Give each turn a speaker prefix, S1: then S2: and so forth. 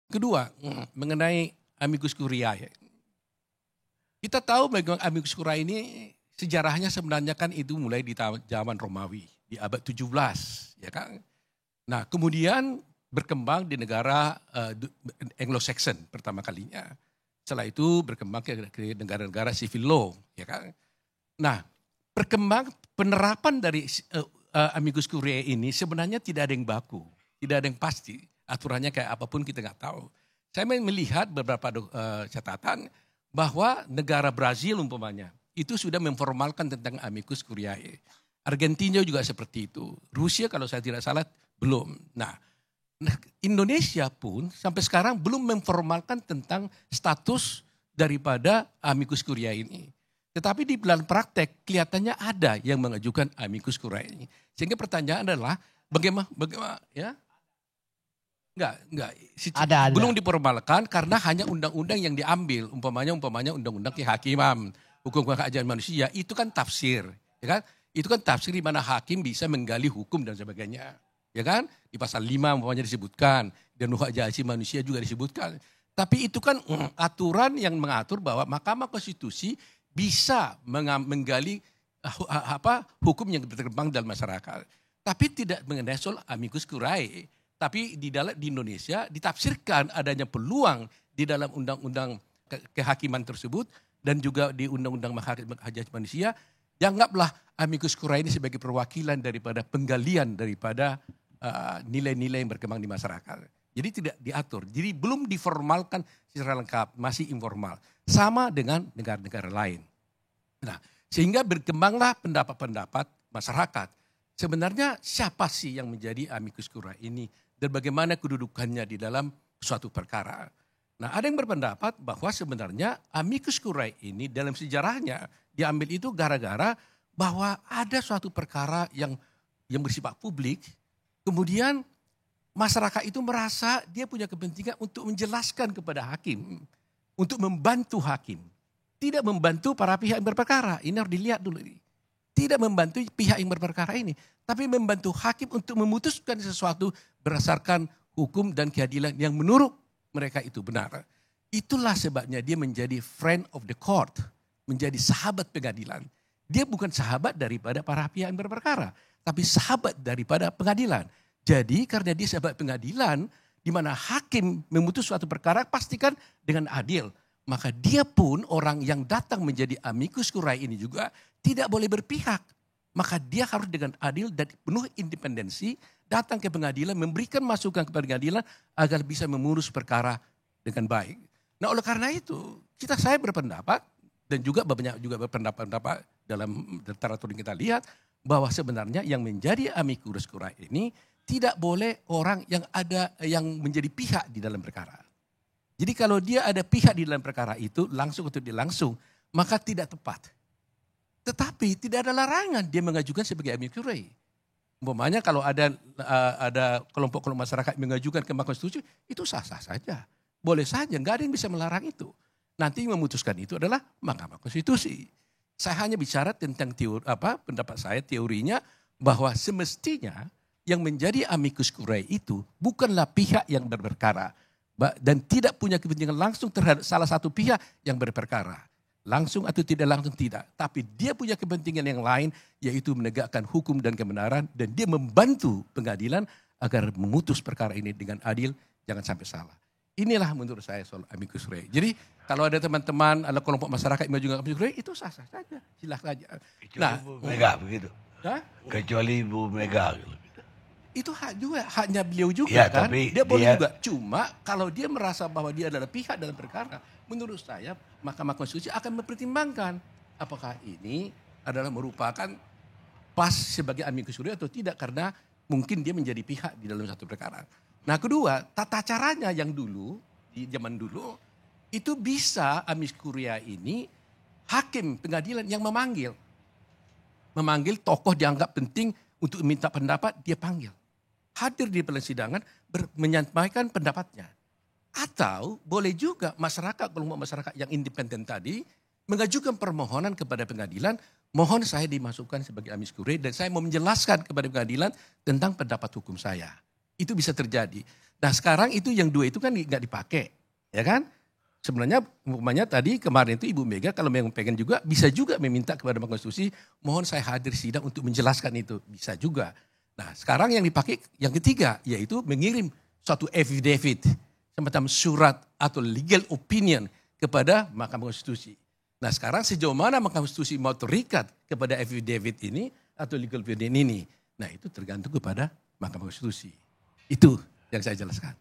S1: Kedua, mengenai amicus curiae. Kita tahu bahwa amicus curiae ini sejarahnya sebenarnya kan itu mulai di zaman Romawi, di abad 17, ya kan? Nah, kemudian berkembang di negara Anglo-Saxon pertama kalinya. Setelah itu berkembang ke negara-negara civil law, ya kan? Nah, penerapan dari amicus curiae ini sebenarnya tidak ada yang baku, tidak ada yang pasti. Aturannya kayak apapun kita nggak tahu. Saya melihat beberapa catatan bahwa negara Brazil umpamanya itu sudah memformalkan tentang amicus curiae. Argentina juga seperti itu. Rusia kalau saya tidak salah belum. Nah, Indonesia pun sampai sekarang belum memformalkan tentang status daripada amicus curiae ini. Tetapi di dalam praktek kelihatannya ada yang mengajukan amicus curiae ini. Sehingga pertanyaan adalah bagaimana ya? Enggak.
S2: Ada.
S1: Belum diformalkan karena hanya undang-undang yang diambil. Umpamanya undang-undang kehakiman, hukum hak asasi manusia, itu kan tafsir. Ya kan? Itu kan tafsir di mana hakim bisa menggali hukum dan sebagainya. Ya kan? Di pasal 5 umpamanya disebutkan. Dan hak asasi manusia juga disebutkan. Tapi itu kan aturan yang mengatur bahwa Mahkamah Konstitusi bisa menggali hukum yang berkembang dalam masyarakat. Tapi tidak mengenai soal amicus curiae. Tapi di Indonesia ditafsirkan adanya peluang di dalam undang-undang kehakiman tersebut dan juga di undang-undang hak asasi manusia, dianggaplah amicus curiae ini sebagai perwakilan daripada penggalian daripada nilai-nilai yang berkembang di masyarakat. Jadi tidak diatur, jadi belum diformalkan secara lengkap, masih informal. Sama dengan negara-negara lain. Nah, sehingga berkembanglah pendapat-pendapat masyarakat. Sebenarnya siapa sih yang menjadi amicus curiae ini? Dan bagaimana kedudukannya di dalam suatu perkara. Nah, ada yang berpendapat bahwa sebenarnya amicus curiae ini dalam sejarahnya diambil itu gara-gara bahwa ada suatu perkara yang bersifat publik, kemudian masyarakat itu merasa dia punya kepentingan untuk menjelaskan kepada hakim, untuk membantu hakim. Tidak membantu para pihak yang berperkara, ini harus dilihat dulu. Tidak membantu pihak yang berperkara ini, tapi membantu hakim untuk memutuskan sesuatu berdasarkan hukum dan keadilan yang menurut mereka itu benar. Itulah sebabnya dia menjadi friend of the court, menjadi sahabat pengadilan. Dia bukan sahabat daripada para pihak yang berperkara, tapi sahabat daripada pengadilan. Jadi karena dia sahabat pengadilan, di mana hakim memutus suatu perkara pastikan dengan adil. Maka dia pun orang yang datang menjadi amicus curiae ini juga tidak boleh berpihak. Maka dia harus dengan adil dan penuh independensi datang ke pengadilan, memberikan masukan kepada pengadilan agar bisa mengurus perkara dengan baik. Nah, oleh karena itu saya berpendapat dan juga banyak juga berpendapat dalam literatur yang kita lihat bahwa sebenarnya yang menjadi amicus curiae ini tidak boleh orang yang menjadi pihak di dalam perkara. Jadi kalau dia ada pihak di dalam perkara itu langsung atau tidak langsung, maka tidak tepat. Tetapi tidak ada larangan dia mengajukan sebagai amicus curiae. Umpamanya kalau ada kelompok-kelompok masyarakat mengajukan ke Mahkamah Konstitusi, itu sah-sah saja. Boleh saja, nggak ada yang bisa melarang itu. Nanti yang memutuskan itu adalah Mahkamah Konstitusi. Saya hanya bicara tentang pendapat saya, teorinya bahwa semestinya yang menjadi amicus curiae itu bukanlah pihak yang berperkara dan tidak punya kepentingan langsung terhadap salah satu pihak yang berperkara. Langsung atau tidak langsung tidak. Tapi dia punya kepentingan yang lain yaitu menegakkan hukum dan kebenaran dan dia membantu pengadilan agar memutus perkara ini dengan adil, jangan sampai salah. Inilah menurut saya soal amicus curiae. Jadi kalau ada teman-teman, ada kelompok masyarakat yang mengajukan amicus curiae itu sah-sah saja, silakan saja.
S3: Kecuali Bu Mega begitu. Kecuali Bu Mega gitu.
S1: Itu haknya beliau juga
S3: ya,
S1: kan.
S3: Tapi
S1: dia boleh juga. Cuma kalau dia merasa bahwa dia adalah pihak dalam perkara, menurut saya Mahkamah Konstitusi akan mempertimbangkan apakah ini adalah merupakan pas sebagai amicus curiae atau tidak karena mungkin dia menjadi pihak di dalam satu perkara. Nah, kedua, tata caranya yang dulu di zaman dulu itu bisa amicus curiae ini hakim pengadilan yang memanggil tokoh dianggap penting untuk minta pendapat, dia panggil. Hadir di persidangan menyampaikan pendapatnya. Atau boleh juga kelompok masyarakat yang independen tadi mengajukan permohonan kepada pengadilan, mohon saya dimasukkan sebagai amicus curiae dan saya mau menjelaskan kepada pengadilan tentang pendapat hukum saya. Itu bisa terjadi. Nah sekarang itu yang dua itu kan nggak dipakai, ya kan? Sebenarnya umpamanya tadi kemarin itu Ibu Mega kalau memang pengen juga bisa juga meminta kepada Mahkamah Konstitusi, mohon saya hadir sidang untuk menjelaskan itu, bisa juga. Nah sekarang yang dipakai yang ketiga yaitu mengirim suatu affidavit, semacam surat atau legal opinion kepada Mahkamah Konstitusi. Nah sekarang sejauh mana Mahkamah Konstitusi mau terikat kepada affidavit ini atau legal opinion ini, nah itu tergantung kepada Mahkamah Konstitusi. Itu yang saya jelaskan.